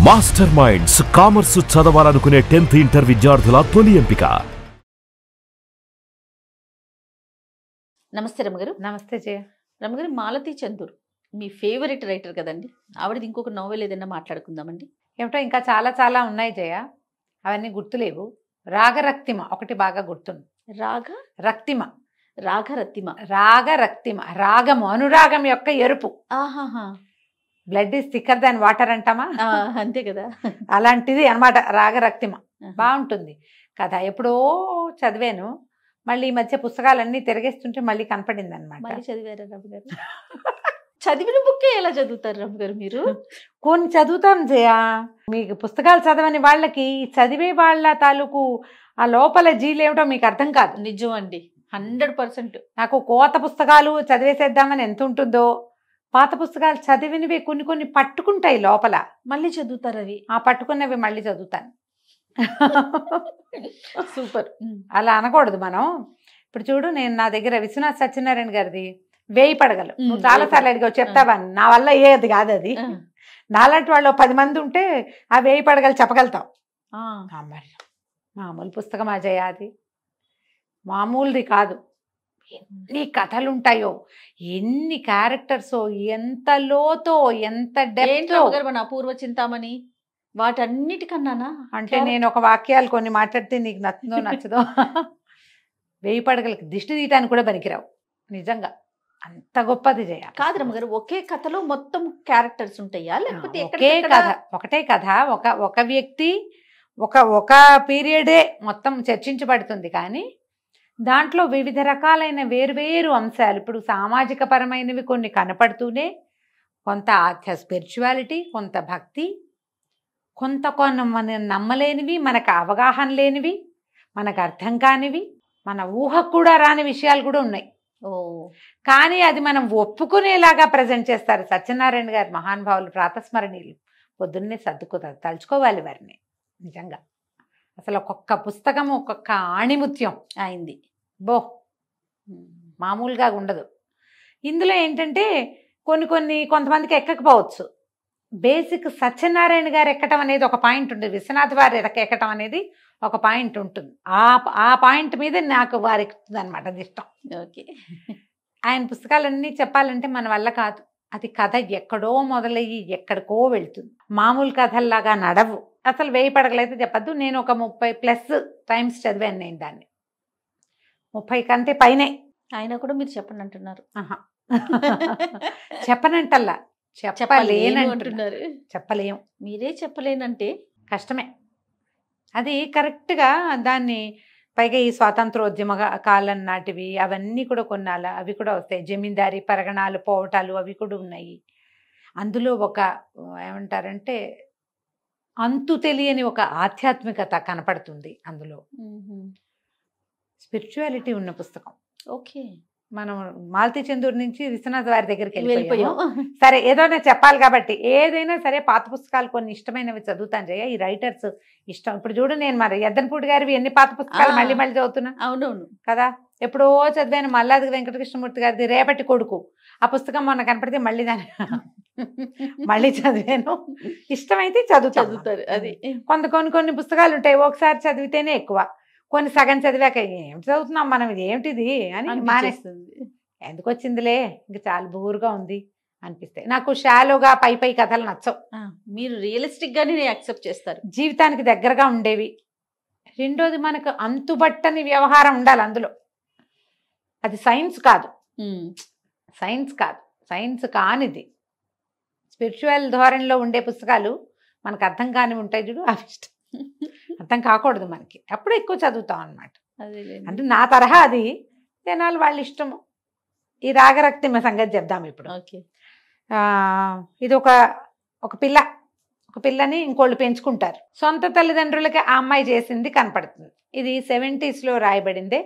Master minds commerce చదవాలనుకునే 10th inter విద్యార్థుల తొలి ఎంపిక. నమస్తే రమగారు. నమస్తే జయ. రమగారు, మాలతీ చందూర్ మీ ఫేవరెట్ రైటర్ కదండి. ఆవిడది ఇంకొక నోవెల్ ఏదైనా మాట్లాడుకుందామండి. ఏమిటో ఇంకా చాలా చాలా ఉన్నాయి జయ, అవన్నీ గుర్తులేవు. రాగరక్తిమ ఒకటి బాగా గుర్తుంది. రాగరక్తిమ రాగము అనురాగం యొక్క ఎరుపు. ఆహాహా, blood is thicker than water అంటామా, అంతే కదా. అలాంటిది అనమాట రాగరక్తిమ. బాగుంటుంది కథ. ఎప్పుడో చదివాను, మళ్ళీ ఈ మధ్య పుస్తకాలన్నీ తిరిగేస్తుంటే మళ్ళీ కనపడింది అనమాట. మళ్ళీ చదివారా రమగారు? చదివిన బుక్కే ఎలా చదువుతారు రమగారు మీరు? కొన్ని చదువుతాను జయ. మీకు పుస్తకాలు చదవని వాళ్ళకి చదివే వాళ్ళ తాలూకు ఆ లోపల జీలేమిటో మీకు అర్థం కాదు. నిజం అండి, 100%. నాకు కోత పుస్తకాలు చదివేసేద్దామని ఎంత ఉంటుందో, పాత పుస్తకాలు చదివినవి కొన్ని కొన్ని పట్టుకుంటాయి లోపల, మళ్ళీ చదువుతారు అవి. ఆ పట్టుకున్నవి మళ్ళీ చదువుతాను. సూపర్. అలా అనకూడదు మనం. ఇప్పుడు చూడు, నేను నా దగ్గర విశ్వనాథ్ సత్యనారాయణ గారిది 1000 పడగలు నువ్వు చాలా సార్లు అడిగావు, చెప్తావా? నా వల్ల ఏది కాదు అది. నాలాంటి వాళ్ళు 10 మంది ఉంటే ఆ 1000 పడగలు చెప్పగలుగుతాం. మామూలు పుస్తకం అజయ్, అది మామూలుది కాదు. ఎన్ని కథలు ఉంటాయో, ఎన్ని క్యారెక్టర్సో, ఎంత లోతో, ఎంత డెప్త్. మన అపూర్వ చింతామణి వాటన్నిటికన్నానా? అంటే నేను ఒక వాక్యాలు కొన్ని మాట్లాడితే నీకు నచ్చుదో నచ్చదో. 1000 పడగలకి దిష్టి తీయటానికి కూడా పనికిరావు నిజంగా, అంత గొప్పది జయ. కాదు రమగారు, ఒకే కథలో మొత్తం క్యారెక్టర్స్ ఉంటాయా, లేకపోతే ఒకే కథ, ఒకటే కథ, ఒక వ్యక్తి, ఒక పీరియడే మొత్తం చర్చించబడుతుంది. కానీ దాంట్లో వివిధ రకాలైన వేరువేరు అంశాలు, ఇప్పుడు సామాజిక పరమైనవి కొన్ని కనపడుతూనే, కొంత స్పిరిచువాలిటీ, కొంత భక్తి, కొంత మనం నమ్మలేనివి, మనకు అవగాహన లేనివి, మనకు అర్థం కానివి, మన ఊహకు కూడా రాని విషయాలు కూడా ఉన్నాయి. కానీ అది మనం ఒప్పుకునేలాగా ప్రజెంట్ చేస్తారు సత్యనారాయణ గారు. మహానుభావులు, ప్రాతస్మరణీయులు. పొద్దున్నే తలుచుకోవాలి వారిని నిజంగా. అసలు ఒక్కొక్క పుస్తకము ఒక్కొక్క ఆణిముత్యం అయింది. మామూలుగా ఉండదు. ఇందులో ఏంటంటే కొంతమందికి ఎక్కకపోవచ్చు. బేసిక్ సత్యనారాయణ గారు ఎక్కటం అనేది ఒక పాయింట్ ఉంటుంది, విశ్వనాథ్ వారు ఎక్కటం అనేది ఒక పాయింట్ ఉంటుంది. ఆ పాయింట్ మీద నాకు వారు ఎక్కుతుంది అనమాట, అది ఇష్టం. ఓకే. ఆయన పుస్తకాలన్నీ చెప్పాలంటే మన వల్ల కాదు. అది కథ ఎక్కడో మొదలయ్యి ఎక్కడికో వెళ్తుంది. మామూలు కథల్లాగా నడవు. అసలు 1000 పడగలైతే చెప్పద్దు, నేను ఒక 30+ టైమ్స్ చదివాను నేను దాన్ని. 30 కంటే పైనే. ఆయన కూడా మీరు చెప్పండి అంటున్నారు. చెప్పనంటల్లా, చెప్పలేనంటున్నారు. చెప్పలేము. మీరే చెప్పలేనంటే కష్టమే. అది కరెక్ట్గా దాన్ని, పైగా ఈ స్వాతంత్రోద్యమ కాలం నాటివి అవన్నీ కూడా కొన్నాళ్ళ అవి కూడా వస్తాయి. జమీందారీ పరగణాలు పోవటాలు అవి కూడా ఉన్నాయి. అందులో ఒక ఏమంటారంటే అంతు తెలియని ఒక ఆధ్యాత్మికత కనపడుతుంది అందులో. స్పిరిచువాలిటీ ఉన్న పుస్తకం. ఓకే. మనం మాలతీ చందూర్ నుంచి విశ్వనాథ్ వారి దగ్గరికి వెళ్ళిపోయాం. సరే, ఏదో నేను చెప్పాలి కాబట్టి ఏదైనా సరే పాత పుస్తకాలు కొన్ని ఇష్టమైనవి చదువుతాను జయ. ఈ రైటర్స్ ఇష్టం. ఇప్పుడు చూడు, నేను మరి ఎద్దనపూడి గారివి ఎన్ని పాత పుస్తకాలు మళ్ళీ చదువుతున్నా. అవునవును కదా. ఎప్పుడో చదివాను మల్లాది వెంకటకృష్ణమూర్తి గారిది రేపటి కొడుకు. ఆ పుస్తకం మొన్న కనపడితే మళ్ళీ దాన్ని మళ్ళీ చదివాను. ఇష్టమైతే చదువుతారు. అది కొన్ని పుస్తకాలు ఉంటాయి, ఒకసారి చదివితేనే ఎక్కువ. కొన్ని సగం చదివాక ఏమిటి చదువుతున్నాం మనం, ఇది ఏమిటిది అని మానేస్తుంది. ఎందుకు వచ్చిందిలే, ఇంకా చాలా బోరుగా ఉంది అనిపిస్తాయి. నాకు షాలోగా పై కథలు నచ్చవు. మీరు రియలిస్టిక్ గానే యాక్సెప్ట్ చేస్తారు, జీవితానికి దగ్గరగా ఉండేవి. రెండోది, మనకు అంతుబట్టని వ్యవహారం ఉండాలి అందులో. అది సైన్స్ కాదు, సైన్స్ కానిది. స్పిరిచువల్ ధోరణిలో ఉండే పుస్తకాలు మనకు అర్థం కాని ఉంటాయి చూడు, అవి ఇష్టం. అర్థం కాకూడదు మనకి, అప్పుడు ఎక్కువ చదువుతాం అనమాట. అంటే నా తరహా అది, జనాలు వాళ్ళ ఇష్టము. ఈ రాగరక్తిమ సంగతి చెప్దాం ఇప్పుడు. ఇది ఒక పిల్లని ఇంకోళ్ళు పెంచుకుంటారు. సొంత తల్లిదండ్రులకి ఆ అమ్మాయి చేసింది కనపడుతుంది. ఇది 70s రాయబడిందే.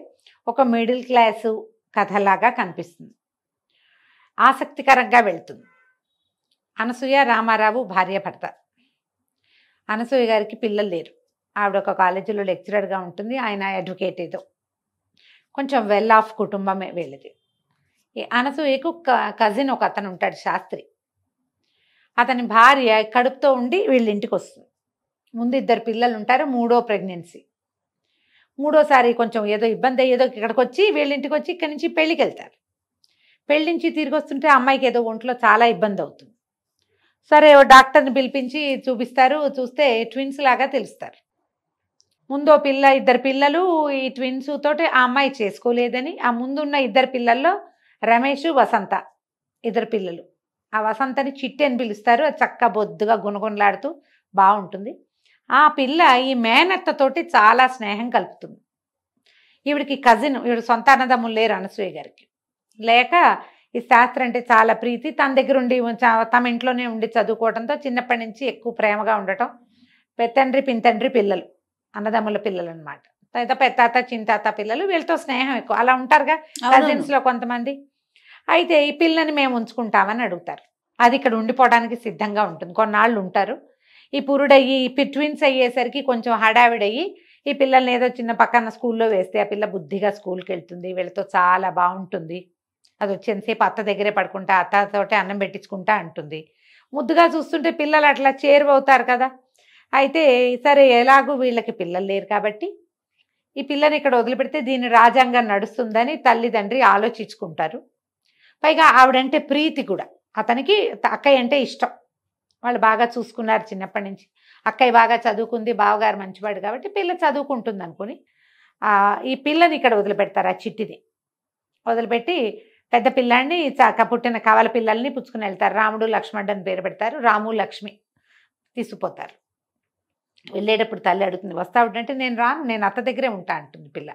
ఒక మిడిల్ క్లాసు కథలాగా కనిపిస్తుంది, ఆసక్తికరంగా వెళ్తుంది. అనసూయ రామారావు భార్య భర్త. అనసూయ గారికి పిల్లలు లేరు. ఆవిడ ఒక కాలేజీలో లెక్చరర్గా ఉంటుంది, ఆయన అడ్వకేట్. ఏదో కొంచెం వెల్ ఆఫ్ కుటుంబమే వీళ్ళది. ఈ అనసూయకు కజిన్ ఒక అతను ఉంటాడు, శాస్త్రి. అతని భార్య కడుపుతో ఉండి వీళ్ళ ఇంటికి వస్తుంది. ముందు 2 పిల్లలు ఉంటారు, 3వ ప్రెగ్నెన్సీ. 3ఓసారి కొంచెం ఏదో ఇబ్బంది అయ్యేదో ఇక్కడికి వచ్చి వీళ్ళ ఇంటికి వచ్చి ఇక్కడి నుంచి పెళ్ళికి వెళ్తారు. పెళ్లి నుంచి తిరిగి వస్తుంటే అమ్మాయికి ఏదో ఒంట్లో చాలా ఇబ్బంది అవుతుంది. సరే డాక్టర్ని పిలిపించి చూపిస్తారు. చూస్తే ట్విన్స్ లాగా తెలుస్తారు. ముందో పిల్ల 2 పిల్లలు ఈ ట్విన్స్ తోటి ఆ అమ్మాయి చేసుకోలేదని, ఆ ముందున్న 2 పిల్లల్లో రమేష్ వసంత 2 పిల్లలు. ఆ వసంతని చిట్టి అని పిలుస్తారు. అది చక్కగా బొద్దుగా గుణగుణలాడుతూ బాగుంటుంది. ఆ పిల్ల ఈ మేనత్తతోటి చాలా స్నేహం కలుపుతుంది. ఈవిడికి కజిన్, ఈవిడ సొంత అన్నదమ్ములు లేరు అనసూయ గారికి. లేక ఈ శాస్త్రం అంటే చాలా ప్రీతి, తన దగ్గర ఉండి తమ ఇంట్లోనే ఉండి చదువుకోవడంతో చిన్నప్పటి నుంచి ఎక్కువ ప్రేమగా ఉండటం. పెత్తండ్రి పింతండ్రి పిల్లలు, అన్నదమ్ముల పిల్లలు అనమాట. పెత్తాత చిన్నతాత పిల్లలు, వీళ్ళతో స్నేహం ఎక్కువ. అలా ఉంటారుగా కజిన్స్లో కొంతమంది. అయితే ఈ పిల్లని మేము ఉంచుకుంటామని అడుగుతారు. అది ఇక్కడ ఉండిపోవడానికి సిద్ధంగా ఉంటుంది, కొన్నాళ్ళు ఉంటారు. ఈ పురుడయ్యి ట్విన్స్ అయ్యేసరికి కొంచెం హడావిడయ్యి ఈ పిల్లల్ని ఏదో చిన్న పక్కన స్కూల్లో వేస్తే ఆ పిల్ల బుద్ధిగా స్కూల్కి వెళ్తుంది, వీళ్ళతో చాలా బాగుంటుంది. అది వచ్చేసేపు అత్త దగ్గరే పడుకుంటా, అత్తతోటే అన్నం పెట్టించుకుంటా అంటుంది. ముద్దుగా చూస్తుంటే పిల్లలు అట్లా చేరువవుతారు కదా. అయితే సరే ఎలాగూ వీళ్ళకి పిల్లలు లేరు కాబట్టి ఈ పిల్లని ఇక్కడ వదిలిపెడితే దీని రాజ్యాంగం నడుస్తుందని తల్లిదండ్రి ఆలోచించుకుంటారు. పైగా ఆవిడంటే ప్రీతి కూడా, అతనికి అక్కయ్య అంటే ఇష్టం. వాళ్ళు బాగా చూసుకున్నారు చిన్నప్పటి నుంచి. అక్కయ్య బాగా చదువుకుంది, బావగారు మంచివాడు కాబట్టి పిల్ల చదువుకుంటుంది అనుకుని ఈ పిల్లని ఇక్కడ వదిలిపెడతారు. ఆ చిట్టిది వదిలిపెట్టి పెద్ద పిల్లాన్ని పుట్టిన కవల పిల్లల్ని పుచ్చుకుని వెళ్తారు. రాముడు లక్ష్మణుడు అని పేరు పెడతారు. రాము లక్ష్మి తీసుకుపోతారు. వెళ్ళేటప్పుడు తల్లి అడుగుతుంది, వస్తావుంటే నేను రాను, నేను అత్త దగ్గరే ఉంటా అంటుంది పిల్ల.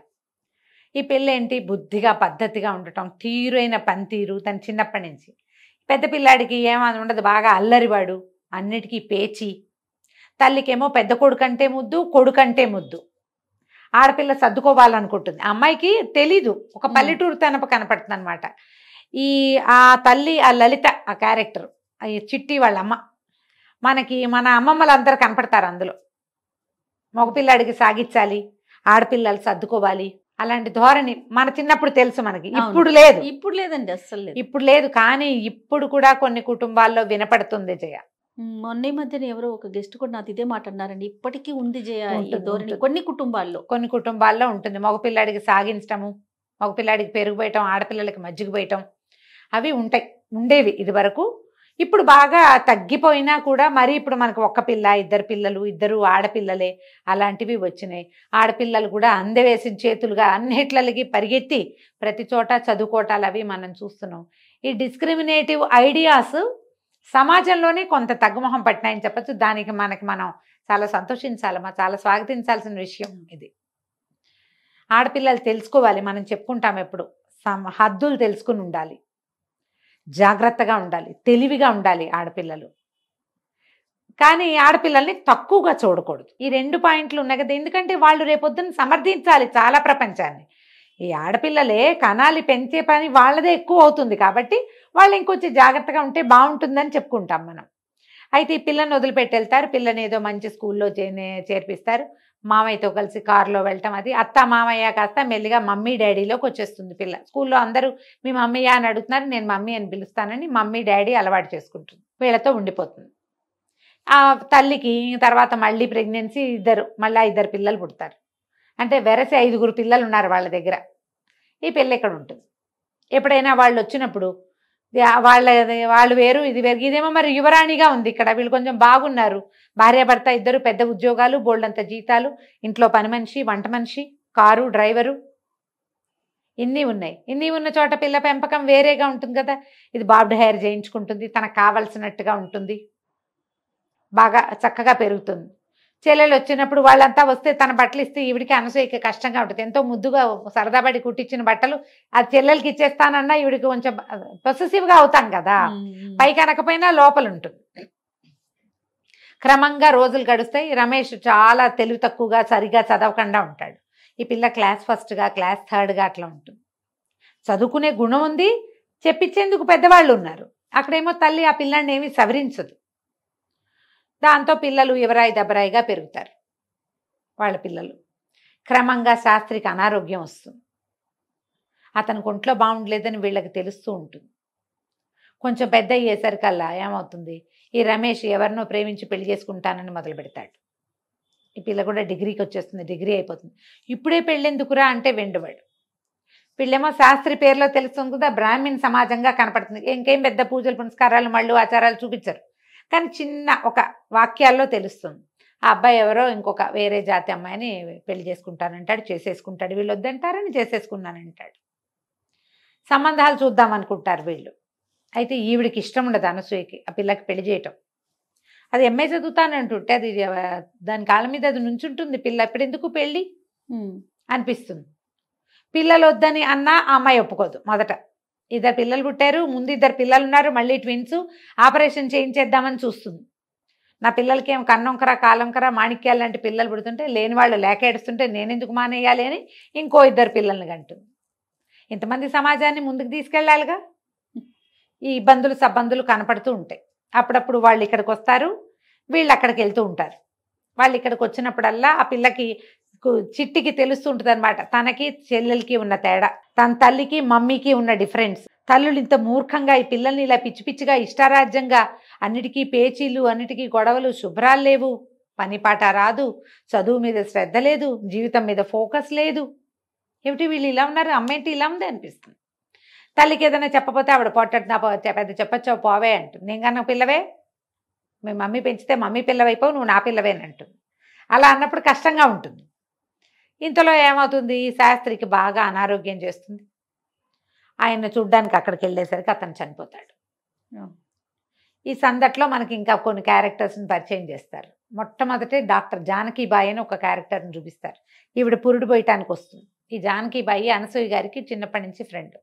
ఈ పిల్ల ఏంటి బుద్ధిగా పద్ధతిగా ఉండటం, తీరైన పనితీరు తను చిన్నప్పటి నుంచి. పెద్ద పిల్లాడికి ఏమని ఉండదు, బాగా అల్లరివాడు, అన్నిటికీ పేచి. తల్లికేమో పెద్ద కొడుకంటే ముద్దు, కొడుకంటే ముద్దు. ఆడపిల్ల సర్దుకోవాలనుకుంటుంది. అమ్మాయికి తెలీదు, ఒక పల్లెటూరు తనపు కనపడుతుంది అనమాట. ఆ తల్లి, ఆ లలిత, ఆ క్యారెక్టర్, ఈ చిట్టి వాళ్ళ అమ్మ, మన అమ్మమ్మలందరూ కనపడతారు అందులో. మగపిల్లాడికి సాగించాలి, ఆడపిల్లలు సర్దుకోవాలి, అలాంటి ధోరణి మన చిన్నప్పుడు తెలుసు మనకి. ఇప్పుడు లేదు, ఇప్పుడు లేదండి, అస్సలు లేదు. ఇప్పుడు లేదు. కానీ ఇప్పుడు కూడా కొన్ని కుటుంబాల్లో వినపడుతుంది జయ. మొన్న మధ్యన ఎవరో ఒక గెస్ట్ కూడా నాది ఇదే మాట అన్నారండి. ఇప్పటికీ ఉంది జయ ఈ ధోరణి కొన్ని కుటుంబాల్లో ఉంటుంది. మగపిల్లాడికి సాగించటము, మగపిల్లాడికి పెరుగు పోయటం, ఆడపిల్లలకి మజ్జిగ పోయటం, అవి ఉండేవి ఇది వరకు. ఇప్పుడు బాగా తగ్గిపోయినా కూడా మరి ఇప్పుడు మనకు 1 పిల్ల, 2 పిల్లలు, 2 ఆడపిల్లలే అలాంటివి వచ్చినాయి. ఆడపిల్లలు కూడా అందవేసిన చేతులుగా అన్నిట్లకి పరిగెత్తి ప్రతి చోట చదువుకోవటాలు అవి మనం చూస్తున్నాం. ఈ డిస్క్రిమినేటివ్ ఐడియాస్ సమాజంలోనే కొంత తగ్గుముఖం పట్టినాయని చెప్పచ్చు. దానికి మనం చాలా సంతోషించాలమ్మా, చాలా స్వాగతించాల్సిన విషయం ఇది. ఆడపిల్లలు తెలుసుకోవాలి, మనం చెప్పుకుంటాం ఎప్పుడు, హద్దులు తెలుసుకుని ఉండాలి, జాగ్రత్తగా ఉండాలి, తెలివిగా ఉండాలి ఆడపిల్లలు. కానీ ఆడపిల్లల్ని తక్కువగా చూడకూడదు. ఈ 2 పాయింట్లు ఉన్నాయి కదా. ఎందుకంటే వాళ్ళు రేపొద్దున సమర్థించాలి చాలా ప్రపంచాన్ని. ఈ ఆడపిల్లలే కనాలి, పెంచే పని వాళ్ళదే ఎక్కువ అవుతుంది కాబట్టి వాళ్ళు ఇంకొంచెం జాగ్రత్తగా ఉంటే బాగుంటుందని చెప్పుకుంటాం మనం. అయితే ఈ పిల్లని వదిలిపెట్టి వెళ్తారు. పిల్లని ఏదో మంచి స్కూల్లో చేర్పిస్తారు. మామయ్యతో కలిసి కారులో వెళ్ళటం, అది అత్త మామయ్య కాస్త మెల్లిగా మమ్మీ డాడీలోకి వచ్చేస్తుంది పిల్ల. స్కూల్లో అందరూ మీ మమ్మీయా అని అడుగుతున్నారు, నేను మమ్మీ అని పిలుస్తానని మమ్మీ డాడీ అలవాటు చేసుకుంటుంది, వీళ్ళతో ఉండిపోతుంది. ఆ తల్లికి తర్వాత మళ్ళీ ప్రెగ్నెన్సీ, మళ్ళీ 2 పిల్లలు పుడతారు. అంటే వెరసి 5 పిల్లలు ఉన్నారు వాళ్ళ దగ్గర. ఈ పిల్ల ఇక్కడ ఉంటుంది. ఎప్పుడైనా వాళ్ళు వచ్చినప్పుడు వాళ్ళు వేరు, ఇది వేరు. ఇదేమో మరి యువరాణిగా ఉంది ఇక్కడ. వీళ్ళు కొంచెం బాగున్నారు, భార్యాభర్త 2 పెద్ద ఉద్యోగాలు, బోల్డంత జీతాలు, ఇంట్లో పని మనిషి, వంట మనిషి, కారు డ్రైవరు, ఇన్ని ఉన్నాయి. ఇన్ని ఉన్న చోట పిల్ల పెంపకం వేరేగా ఉంటుంది కదా. ఇది బాబ్డ్ హెయిర్ చేయించుకుంటుంది, తనకు కావలసినట్టుగా ఉంటుంది, బాగా చక్కగా పెరుగుతుంది. చెల్లెలు వచ్చినప్పుడు వాళ్ళంతా వస్తే తన బట్టలు ఇస్తే ఈవిడికి అనసూయకి కష్టంగా ఉంటుంది. ఎంతో ముద్దుగా సరదాపడి కుట్టించిన బట్టలు అది చెల్లెలకి ఇచ్చేస్తానన్నా ఈవిడికి కొంచెం పొసెసివ్గా అవుతాం కదా. పైకి అనకపోయినా లోపల ఉంటుంది. క్రమంగా రోజులు గడుస్తాయి. రమేష్ చాలా తెలివి తక్కువగా, సరిగా చదవకుండా ఉంటాడు. ఈ పిల్ల క్లాస్ ఫస్ట్గా, క్లాస్ థర్డ్గా అట్లా ఉంటుంది. చదువుకునే గుణం ఉంది, చెప్పించేందుకు పెద్దవాళ్ళు ఉన్నారు. అక్కడేమో తల్లి ఆ పిల్లాన్ని ఏమీ సవరించదు. దాంతో పిల్లలు ఎవరాయి దెబ్బరాయిగా పెరుగుతారు వాళ్ళ పిల్లలు. క్రమంగా శాస్త్రికి అనారోగ్యం వస్తుంది. అతనికి ఒంట్లో బాగుండలేదని వీళ్ళకి తెలుస్తూ ఉంటుంది. కొంచెం పెద్ద అయ్యేసరికల్లా ఏమవుతుంది, ఈ రమేష్ ఎవరినో ప్రేమించి పెళ్లి చేసుకుంటానని మొదలు పెడతాడు. ఈ పిల్ల కూడా డిగ్రీకి వచ్చేస్తుంది, డిగ్రీ అయిపోతుంది. ఇప్పుడే పెళ్ళెందుకురా అంటే వెండువాడు. వీళ్ళేమో శాస్త్రి పేరులో తెలుస్తుంది కదా, బ్రాహ్మణ్ సమాజంగా కనపడుతుంది. ఇంకేం పెద్ద పూజలు పునస్కారాలు మళ్ళు ఆచారాలు చూపించరు, కానీ చిన్న ఒక వాక్యాల్లో తెలుస్తుంది. ఆ అబ్బాయి ఎవరో ఇంకొక వేరే జాతి అమ్మాయిని పెళ్లి చేసుకుంటానంటాడు, చేసేసుకుంటాడు. వీళ్ళు వద్దంటారని చేసేసుకున్నానంటాడు. సంబంధాలు చూద్దాం అనుకుంటారు వీళ్ళు. అయితే ఈవిడికి ఇష్టం ఉండదు అనసూయకి ఆ పిల్లకి పెళ్లి చేయటం. అది ఎంఏ చదువుతానంటుంటే అది దాని కాళ్ళ మీద అది నుంచుంటుంది. పిల్ల ఎప్పుడెందుకు పెళ్ళి అనిపిస్తుంది. పిల్లలు వద్దని అన్నా ఆ అమ్మాయి ఒప్పుకోదు. మొదట 2 పిల్లలు పుట్టారు, ముందు 2 పిల్లలు ఉన్నారు, మళ్ళీ ట్విన్స్, ఆపరేషన్ చేయించేద్దామని చూస్తుంది. నా పిల్లలకి ఏం కన్నొంకర కాలంకర మాణిక్యాలు లాంటి పిల్లలు పుడుతుంటే లేని వాళ్ళు లేక ఏడుస్తుంటే నేనెందుకు మానేయాలి అని ఇంకో 2 పిల్లల్ని కంటుంది. ఇంతమంది సమాజాన్ని ముందుకు తీసుకెళ్ళాలిగా. ఈ ఇబ్బందులు సబ్బందులు కనపడుతూ ఉంటాయి. అప్పుడప్పుడు వాళ్ళు ఇక్కడికి వస్తారు, వీళ్ళు అక్కడికి వెళ్తూ ఉంటారు. వాళ్ళు ఇక్కడికి వచ్చినప్పుడల్లా ఆ పిల్లకి చిట్టికి తెలుస్తూ ఉంటుంది అనమాట, తనకి చెల్లెలకి ఉన్న తేడా, తన తల్లికి మమ్మీకి ఉన్న డిఫరెన్స్. తల్లులు ఇంత మూర్ఖంగా ఈ పిల్లల్ని ఇలా పిచ్చి పిచ్చిగా ఇష్టారాజ్యంగా అన్నిటికీ పేచీలు, అన్నిటికీ గొడవలు, శుభ్రాలు లేవు, పని పాట రాదు, చదువు మీద శ్రద్ధ లేదు, జీవితం మీద ఫోకస్ లేదు. ఏమిటి వీళ్ళు ఇలా ఉన్నారు, అమ్మేంటి ఇలా ఉంది అనిపిస్తుంది. తల్లికి ఏదైనా చెప్పపోతే ఆవిడ పొట్టడు, నా పెద్ద చెప్పచ్చావు పోవే అంటుంది. నేను కన్నా పిల్లవే, మీ మమ్మీ పెంచితే మమ్మీ పిల్లవైపోవు, నువ్వు నా పిల్లవేనంటుంది. అలా అన్నప్పుడు కష్టంగా ఉంటుంది. ఇంతలో ఏమవుతుంది, శాస్త్రికి బాగా అనారోగ్యం చేస్తుంది. ఆయన చూడ్డానికి అక్కడికి వెళ్ళేసరికి అతను చనిపోతాడు. ఈ సందట్లో మనకి ఇంకా కొన్ని క్యారెక్టర్స్ని పరిచయం చేస్తారు. మొట్టమొదటి డాక్టర్ జానకీబాయి అని ఒక క్యారెక్టర్ని చూపిస్తారు. ఈవిడ పురుడు పోయటానికి వస్తుంది. ఈ జానకీబాయి అనసూయ గారికి చిన్నప్పటి నుంచి ఫ్రెండ్.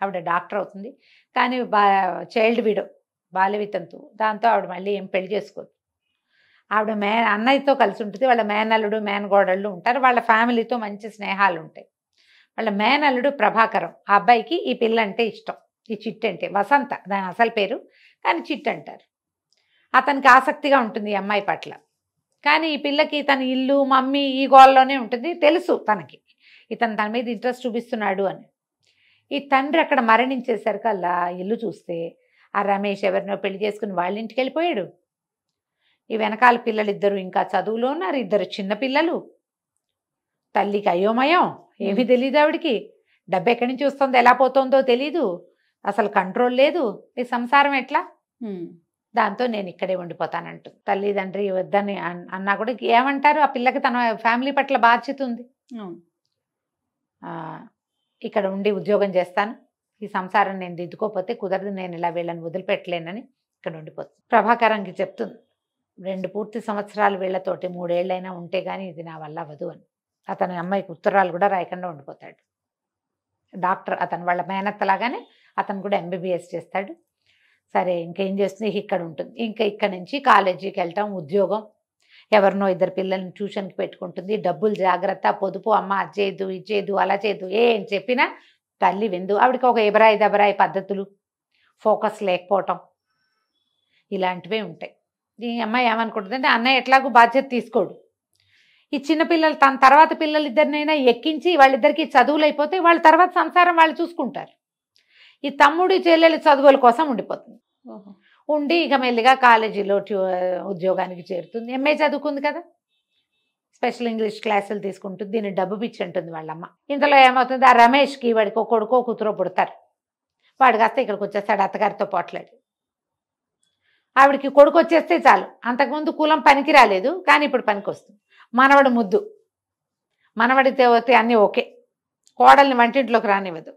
ఆవిడ డాక్టర్ అవుతుంది, కానీ చైల్డ్ విడో, బాల్య వితంతు. దాంతో ఆవిడ మళ్ళీ ఏం పెళ్లి చేసుకోదు. ఆవిడ అన్నయ్యతో కలిసి ఉంటుంది. వాళ్ళ మేనల్లుడు మేనగోడళ్ళు ఉంటారు. వాళ్ళ ఫ్యామిలీతో మంచి స్నేహాలు ఉంటాయి. వాళ్ళ మేనల్లుడు ప్రభాకరం, ఆ అబ్బాయికి ఈ పిల్ల అంటే ఇష్టం. ఈ చిట్టు అంటే వసంత దాని అసలు పేరు, కానీ చిట్టు అంటారు. అతనికి ఆసక్తిగా ఉంటుంది ఈ అమ్మాయి పట్ల. కానీ ఈ పిల్లకి తన ఇల్లు మమ్మీ ఈ గోల్లోనే ఉంటుంది. తెలుసు తనకి ఇతను తన మీద ఇంట్రెస్ట్ చూపిస్తున్నాడు అని. ఈ తండ్రి అక్కడ మరణించేసరికల్లా ఇల్లు చూస్తే ఆ రమేష్ ఎవరినో పెళ్లి చేసుకుని వాళ్ళ ఇంటికి వెళ్ళిపోయాడు. ఈ వెనకాల పిల్లలిద్దరూ ఇంకా చదువులో ఉన్నారు, 2 చిన్న పిల్లలు. తల్లికి అయోమయం, ఏమీ తెలియదు ఆవిడికి. డబ్బు ఎక్కడి నుంచి వస్తుందో ఎలా పోతుందో తెలీదు, అసలు కంట్రోల్ లేదు. ఈ సంసారం ఎట్లా? దాంతో నేను ఇక్కడే ఉండిపోతానంటు. తల్లిదండ్రి వద్దని అన్నా కూడా ఏమంటారు, ఆ పిల్లకి తన ఫ్యామిలీ పట్ల బాధ్యత ఉంది. ఇక్కడ ఉండి ఉద్యోగం చేస్తాను, ఈ సంసారం నేను దిద్దుకోకపోతే కుదరదు, నేను ఇలా వీళ్ళని వదిలిపెట్టలేనని ఇక్కడ ఉండిపోతుంది. ప్రభాకరంకి చెప్తుంది, 2 పూర్తి సంవత్సరాలు వీళ్ళతోటి 3 ఏళ్ళైనా ఉంటే కానీ ఇది నా వల్ల అవ్వదు అని. అతని అమ్మాయికి ఉత్తరాలు కూడా రాయకుండా ఉండిపోతాడు. డాక్టర్ అతను వాళ్ళ మేనత్తలాగానే అతను కూడా ఎంబీబీఎస్ చేస్తాడు. సరే ఇంకేం చేస్తుంది, ఇక్కడ ఉంటుంది. ఇంకా ఇక్కడ నుంచి కాలేజీకి వెళ్ళటం, ఉద్యోగం, ఎవరినో 2 పిల్లల్ని ట్యూషన్కి పెట్టుకుంటుంది. డబ్బులు జాగ్రత్త, పొదుపు, అమ్మ అది చేయదు ఇది చేయదు అలా చేయదు ఏం చెప్పినా తల్లి విందు. ఆవిడకి ఒక ఎబరాయి దబరాయి పద్ధతులు, ఫోకస్ లేకపోవటం, ఇలాంటివే ఉంటాయి. ఈ అమ్మాయి ఏమనుకుంటుందంటే అన్నయ్య ఎట్లాగూ బాధ్యత తీసుకోడు. ఈ చిన్నపిల్లలు తన తర్వాత పిల్లలు ఇద్దరినైనా ఎక్కించి వాళ్ళిద్దరికి చదువులు అయిపోతే వాళ్ళ తర్వాత సంసారం వాళ్ళు చూసుకుంటారు. ఈ తమ్ముడి చెల్లెలు చదువుల కోసం ఉండిపోతుంది. ఉండి ఇక మెల్లిగా కాలేజీలో ఉద్యోగానికి చేరుతుంది. ఎంఏ చదువుకుంది కదా, స్పెషల్ ఇంగ్లీష్ క్లాసులు తీసుకుంటుంది. దీన్ని డబ్బు పిచ్చి అంటుంది వాళ్ళమ్మ. ఇంతలో ఏమవుతుంది, ఆ రమేష్కి వాడికి ఒక కొడుకో కూతురో పుడతారు. వాడు కాస్త ఇక్కడికి వచ్చేస్తాడు అత్తగారితో పోట్లాడి. ఆవిడికి కొడుకు వచ్చేస్తే చాలు. అంతకుముందు కులం పనికి రాలేదు, కానీ ఇప్పుడు పనికి వస్తుంది. మనవడు ముద్దు, మనవడితే పోతే అన్నీ ఓకే. కోడల్ని వంటింట్లోకి రానివ్వదు.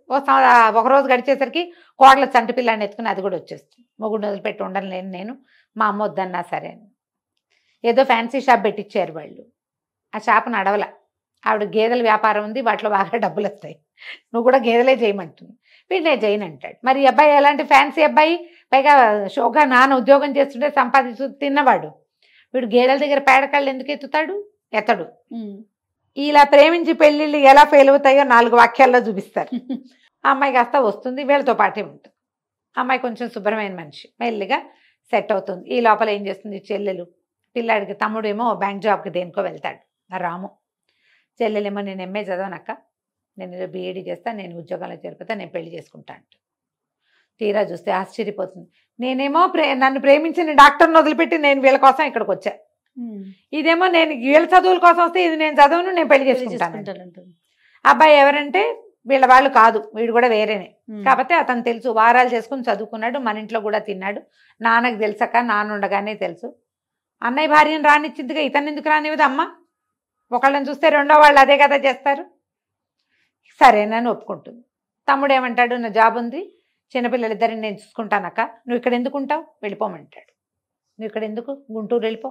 ఒకరోజు గడిచేసరికి కోడల చంటి పిల్లాన్ని ఎత్తుకుని అది కూడా వచ్చేస్తుంది. మొగుడు వదిలిపెట్టి ఉండలేను నేను, మా అమ్మ వద్దన్నా సరే అని. ఏదో ఫ్యాన్సీ షాప్ పెట్టించారు వాళ్ళు. ఆ షాప్ నడవల. ఆవిడ గేదెల వ్యాపారం ఉంది, వాటిలో బాగా డబ్బులు వస్తాయి, నువ్వు కూడా గేదెలే చేయమంటుంది. వీడినే చేయను అంటాడు. మరి ఈ అబ్బాయి ఎలాంటి ఫ్యాన్సీ అబ్బాయి, పైగా షోగా నాన్న ఉద్యోగం చేస్తుంటే సంపాదించు తిన్నవాడు. వీడు గేదెల దగ్గర పేడకాళ్ళు ఎందుకు ఎత్తుతాడు? ఎత్తడు. ఇలా ప్రేమించి పెళ్ళిళ్ళు ఎలా ఫెయిల్ అవుతాయో 4 వాక్యాల్లో చూపిస్తారు. ఆ అమ్మాయి కాస్త వస్తుంది, వీళ్ళతో పాటే ఉంటుంది. అమ్మాయి కొంచెం శుభ్రమైన మనిషి, మెల్లిగా సెట్ అవుతుంది. ఈ లోపల ఏం చేస్తుంది, చెల్లెలు పిల్లాడికి, తమ్ముడేమో బ్యాంక్ జాబ్కి దేనికో వెళ్తాడు రాము. చెల్లెలేమో నేను ఎంఏ చదవనక్క, నేను బీఈడీ చేస్తాను, నేను ఉద్యోగాల్లో చేరిపోతా, నేను పెళ్లి చేసుకుంటా అంట. తీరా చూస్తే ఆశ్చర్యపోతుంది. నేనేమో నన్ను ప్రేమించిన డాక్టర్ని వదిలిపెట్టి నేను వీళ్ళ కోసం ఇక్కడికి వచ్చా. ఇదేమో నేను వీళ్ళ చదువుల కోసం వస్తే ఇది నేను చదువును, నేను పెళ్లి చేసుకుంటాను. అబ్బాయి ఎవరంటే వీళ్ళ వాళ్ళు కాదు, వీడు కూడా వేరేనే. కాకపోతే అతను తెలుసు, వారాలు చేసుకుని చదువుకున్నాడు, మన ఇంట్లో కూడా తిన్నాడు. నాన్నకు తెలుసక్క, నాన్న ఉండగానే తెలుసు. అన్నయ్య భార్యను రానిచ్చిందిగా ఇతను ఎందుకు రానివ్వదు అమ్మ? ఒకళ్ళని చూస్తే రెండో వాళ్ళు అదే కదా చేస్తారు. సరేనని ఒప్పుకుంటుంది. తమ్ముడు ఏమంటాడు, నా జాబ్ ఉంది, చిన్నపిల్లలిద్దరిని నేను చూసుకుంటానక్క, నువ్వు ఇక్కడ ఎందుకు ఉంటావు, వెళ్ళిపోమంటాడు. నువ్వు ఇక్కడ ఎందుకు, గుంటూరు వెళ్ళిపో,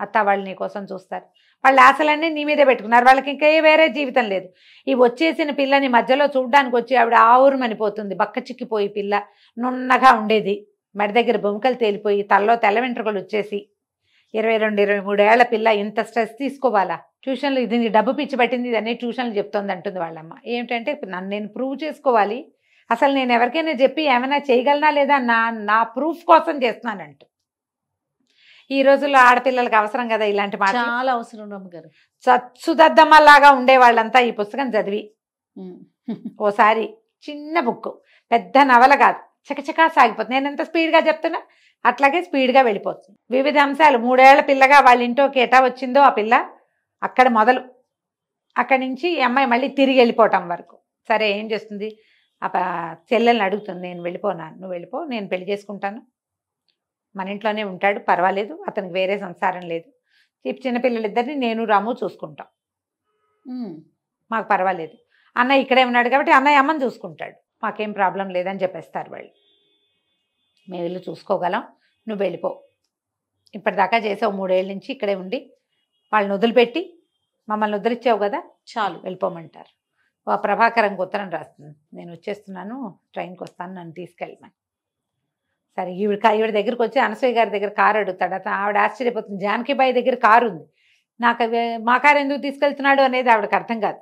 అత్త వాళ్ళు నీ కోసం చూస్తారు. వాళ్ళ ఆశలన్నీ నీ మీదే పెట్టుకున్నారు, వాళ్ళకి ఇంకా వేరే జీవితం లేదు. ఈ వచ్చేసిన పిల్లని మధ్యలో చూడ్డానికి వచ్చి ఆవిడ ఆవురుమనిపోతుంది. బక్క చిక్కిపోయి పిల్ల నున్నగా ఉండేది, మెడ దగ్గర బొమ్మకలు తేలిపోయి తలలో తెల్ల వెంట్రుకలు వచ్చేసి 22-23 ఏళ్ల పిల్ల ఇంత స్ట్రెస్ తీసుకోవాలా? ట్యూషన్లు ఇది డబ్బు పిచ్చి పట్టింది, ఇదన్నీ ట్యూషన్లు చెప్తోంది అంటుంది వాళ్ళమ్మ. ఏమిటంటే నన్ను నేను ప్రూవ్ చేసుకోవాలి, అసలు నేను ఎవరికైనా చెప్పి ఏమైనా చేయగలనా లేదా నా ప్రూఫ్ కోసం చేస్తున్నానంటూ. ఈ రోజుల్లో ఆడపిల్లలకు అవసరం కదా ఇలాంటి మాట, చాలా అవసరం రమ్మగారు. చచ్చుదద్దమ్మలాగా ఉండే వాళ్ళంతా ఈ పుస్తకం చదివి ఓసారి చిన్న బుక్, పెద్ద నవల కాదు, చకచకా సాగిపోతుంది. నేను ఎంత స్పీడ్గా చెప్తున్నా అట్లాగే స్పీడ్గా వెళ్ళిపోతుంది. వివిధ అంశాలు. 3 ఏళ్ల పిల్లగా వాళ్ళ ఇంట్లోకి ఎటా వచ్చిందో ఆ పిల్ల అక్కడ మొదలు, అక్కడి నుంచి ఈ అమ్మాయి మళ్ళీ తిరిగి వెళ్ళిపోవటం వరకు. సరే ఏం చేస్తుంది, ఆ చెల్లెల్ని అడుగుతుంది, నేను వెళ్ళిపోనాను, నువ్వు వెళ్ళిపో, నేను పెళ్లి చేసుకుంటాను, మన ఇంట్లోనే ఉంటాడు, పర్వాలేదు, అతనికి వేరే సంసారం లేదు, ఈ చిన్నపిల్లలిద్దరిని నేను రాము చూసుకుంటాం, మాకు పర్వాలేదు, అన్నయ్య ఇక్కడే ఉన్నాడు కాబట్టి అన్నయ్య అమ్మని చూసుకుంటాడు, మాకేం ప్రాబ్లం లేదని చెప్పేస్తారు వాళ్ళు. మేము ఇల్లు చూసుకోగలం, నువ్వు వెళ్ళిపో, ఇప్పటిదాకా చేసావు 3 ఏళ్ళ నుంచి ఇక్కడే ఉండి, వాళ్ళని వదిలిపెట్టి మమ్మల్ని వదిలిచ్చావు కదా, చాలు వెళ్ళిపోమంటారు. ప్రభాకరంకి ఉత్తరం రాస్తుంది, నేను వచ్చేస్తున్నాను, ట్రైన్కి వస్తాను, నన్ను తీసుకెళ్ళమని. సరే ఈవిడ దగ్గరికి వచ్చి అనసూయ గారి దగ్గర కారు అడుగుతాడు. ఆవిడ ఆశ్చర్యపోతుంది, జానకిబాయి దగ్గర కారు ఉంది, నాకు మా కారు ఎందుకు తీసుకెళ్తున్నాడు అనేది ఆవిడకి అర్థం కాదు.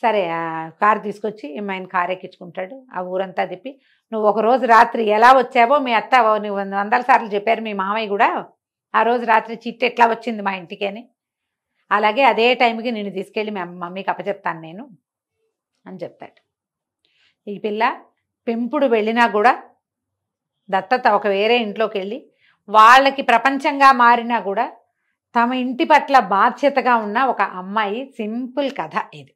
సరే ఆ కారు తీసుకొచ్చి ఆయన కారు ఎక్కించుకుంటాడు, ఆ ఊరంతా తిప్పి. నువ్వు ఒక రోజు రాత్రి ఎలా వచ్చావో మీ అత్త నువ్వు 100 సార్లు చెప్పారు, మీ మామయ్య కూడా ఆ రోజు రాత్రి చిట్టు ఎట్లా వచ్చింది మా ఇంటికి అని, అలాగే అదే టైంకి నిన్ను తీసుకెళ్ళి మీ మమ్మీకి అప్పచెప్తాను నేను అని చెప్తాడు. ఈ పిల్ల పెంపుడు వెళ్ళినా కూడా దత్తత ఒక వేరే ఇంట్లోకి వెళ్ళి వాళ్ళకి ప్రపంచంగా మారినా కూడా తమ ఇంటి పట్ల బాధ్యతగా ఉన్న ఒక అమ్మాయి. సింపుల్ కథ ఇది.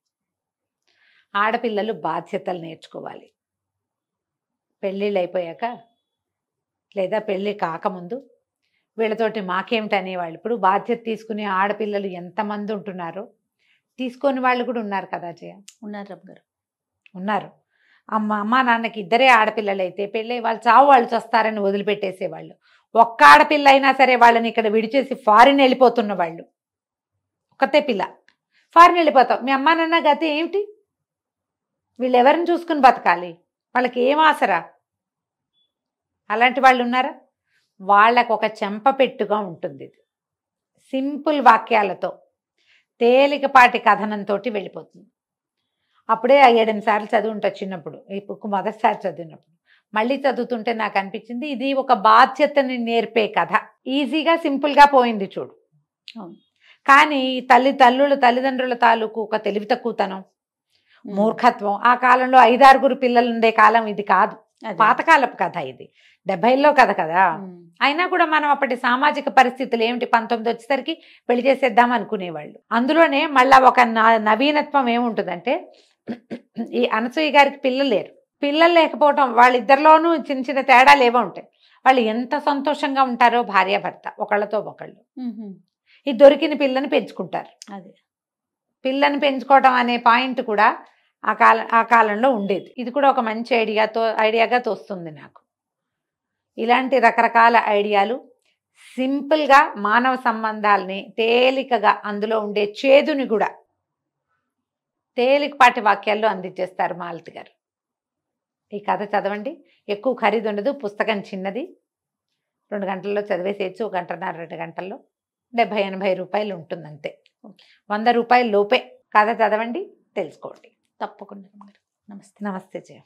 ఆడపిల్లలు బాధ్యతలు నేర్చుకోవాలి. పెళ్ళిళ్ళు అయిపోయాక లేదా పెళ్ళి కాకముందు వీళ్ళతోటి మాకేమిటి అనేవాళ్ళు. ఇప్పుడు బాధ్యత తీసుకునే ఆడపిల్లలు ఎంతమంది ఉంటున్నారో, తీసుకొని వాళ్ళు కూడా ఉన్నారు కదా జయ, ఉన్నారు రమ్మ గారు, ఉన్నారు. అమ్మ నాన్నకి 2 ఆడపిల్లలు అయితే పెళ్ళి వాళ్ళు చావు వాళ్ళు చస్తారని వదిలిపెట్టేసేవాళ్ళు. ఒక్క ఆడపిల్ల అయినా సరే వాళ్ళని ఇక్కడ విడిచేసి ఫారిన్ వెళ్ళిపోతున్న వాళ్ళు. ఒక్కతే పిల్ల ఫారిన్ వెళ్ళిపోతాం, మీ అమ్మా నాన్న గతి ఏమిటి? వీళ్ళు ఎవరిని చూసుకుని బతకాలి? వాళ్ళకి ఏం ఆసరా? అలాంటి వాళ్ళు ఉన్నారా? వాళ్ళకు ఒక చెంపపెట్టుగా ఉంటుంది ఇది. సింపుల్ వాక్యాలతో తేలికపాటి కథనంతో వెళ్ళిపోతుంది. అప్పుడే 7-8 సార్లు చదువుంటా చిన్నప్పుడు, ఈ బుక్ మొదటిసారి చదివినప్పుడు. మళ్ళీ చదువుతుంటే నాకు అనిపించింది ఇది ఒక బాధ్యతని నేర్పే కథ. ఈజీగా సింపుల్గా పోయింది చూడు. కానీ తల్లిదండ్రుల తాలూకు ఒక తెలివి తక్కువతనం, మూర్ఖత్వం. ఆ కాలంలో 5-6 పిల్లలు ఉండే కాలం ఇది కాదు, పాతకాలపు కథ ఇది, 70లో కథ కదా. అయినా కూడా మనం అప్పటి సామాజిక పరిస్థితులు ఏమిటి, 19 వచ్చేసరికి పెళ్లి చేసేద్దాం అనుకునేవాళ్ళు. అందులోనే మళ్ళా ఒక నవీనత్వం ఏముంటుందంటే, ఈ అనసూయ గారికి పిల్లలు లేరు. పిల్లలు లేకపోవటం వాళ్ళిద్దరిలోనూ చిన్న చిన్న తేడాలు ఏవో ఉంటాయి. వాళ్ళు ఎంత సంతోషంగా ఉంటారో భార్యాభర్త ఒకళ్ళతో ఒకళ్ళు. ఈ దొరికిన పిల్లని పెంచుకుంటారు. అదే పిల్లని పెంచుకోవటం అనే పాయింట్ కూడా ఆ కాలంలో ఉండేది. ఇది కూడా ఒక మంచి ఐడియాగా తోస్తుంది నాకు. ఇలాంటి రకరకాల ఐడియాలు సింపుల్గా మానవ సంబంధాలని తేలికగా, అందులో ఉండే చేదుని కూడా తేలికపాటి వాక్యాల్లో అందించేస్తారు మాలతి గారు. ఈ కథ చదవండి. ఎక్కువ ఖరీదు ఉండదు, పుస్తకం చిన్నది, 2 గంటల్లో చదివేసేయచ్చు, 1 గంటన్నర 2 గంటల్లో. 70-80 రూపాయలు ఉంటుంది అంతే, 100 రూపాయల లోపే. కథ చదవండి, తెలుసుకోండి. తప్పకుండా. నమస్తే. నమస్తే జయ.